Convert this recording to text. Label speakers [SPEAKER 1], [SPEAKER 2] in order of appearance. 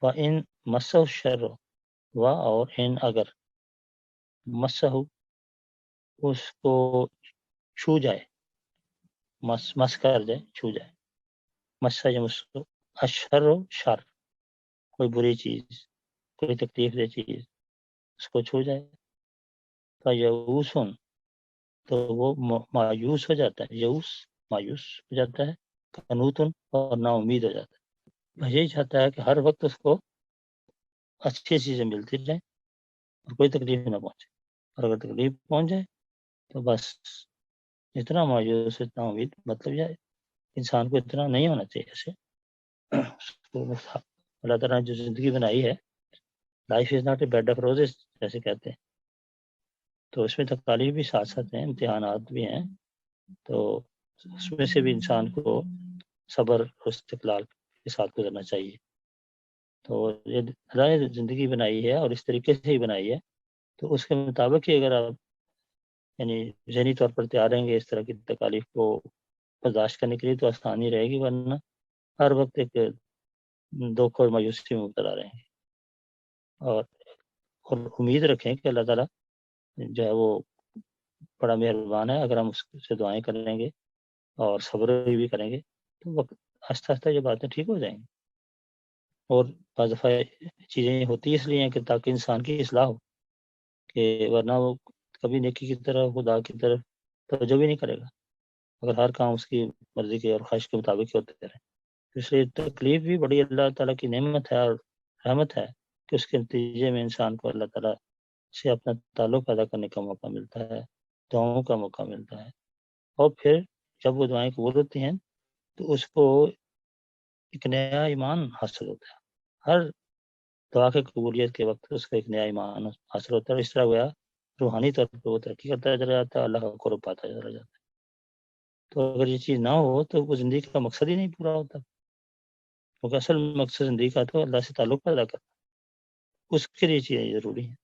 [SPEAKER 1] وَإِن مَسَّهُ الشَّرُّ اور ان اگر مسہ اس کو چھو جائے، مس کر جائے، چھو جائے، مسا جب اس کو اشر و شر، کوئی بری چیز، کوئی تکلیف دہ چیز اس کو چھو جائے، فیعوسن تو وہ مایوس ہو جاتا ہے، یوس مایوس ہو جاتا ہے، قنوتن اور نا امید ہو جاتا ہے، یہی چاہتا ہے کہ ہر وقت اس کو اچھی چیزیں ملتی رہیں اور کوئی تکلیف نہ پہنچے، اور اگر تکلیف پہنچ جائے تو بس اتنا مایوس، اتنا امید، مطلب یہ انسان کو اتنا نہیں ہونا چاہیے ایسے اللہ تعالیٰ نے جو زندگی بنائی ہے، life is not a bad of roses جیسے کہتے ہیں، تو اس میں تکالیف بھی ساتھ ساتھ ہیں، امتحانات بھی ہیں، تو اس میں سے بھی انسان کو صبر اور استقلال کے ساتھ گزرنا چاہیے۔ تو یہ اللہ نے زندگی بنائی ہے اور اس طریقے سے ہی بنائی ہے، تو اس کے مطابق ہی اگر آپ یعنی ذہنی طور پر تیار رہیں گے اس طرح کی تکالیف کو برداشت کرنے کے لیے تو آسانی رہے گی، ورنہ ہر وقت ایک دکھ اور مایوسی میں مبتلا رہیں گے۔ اور امید رکھیں کہ اللہ تعالیٰ جو ہے وہ بڑا مہربان ہے، اگر ہم اس سے دعائیں کریں گے اور صبر بھی کریں گے تو وقت آہستہ آہستہ یہ باتیں ٹھیک ہو جائیں گی۔ اور بعض دفعہ چیزیں ہوتی اس لیے ہیں کہ تاکہ انسان کی اصلاح ہو، کہ ورنہ وہ کبھی نیکی کی طرف، خدا کی طرف توجہ بھی نہیں کرے گا اگر ہر کام اس کی مرضی کے اور خواہش کے مطابق ہی ہوتے رہے۔ اس لیے تکلیف بھی بڑی اللہ تعالیٰ کی نعمت ہے اور رحمت ہے کہ اس کے نتیجے میں انسان کو اللہ تعالیٰ سے اپنا تعلق پیدا کرنے کا موقع ملتا ہے، دعاؤں کا موقع ملتا ہے، اور پھر جب وہ دعائیں قبول ہوتی ہیں تو اس کو ایک نیا ایمان حاصل ہوتا ہے، ہر دعا کے قبولیت کے وقت اس کا ایک نیا ایمان حاصل ہوتا ہے، اس طرح گویا روحانی طور پر وہ ترقی کرتا چلا جاتا ہے، اللہ کا قرب پاتا چلا جاتا ہے۔ تو اگر یہ چیز نہ ہو تو وہ زندگی کا مقصد ہی نہیں پورا ہوتا، کیونکہ اصل مقصد زندگی کا تو اللہ سے تعلق پیدا کرنا، اس کے لیے چیزیں ضروری ہیں۔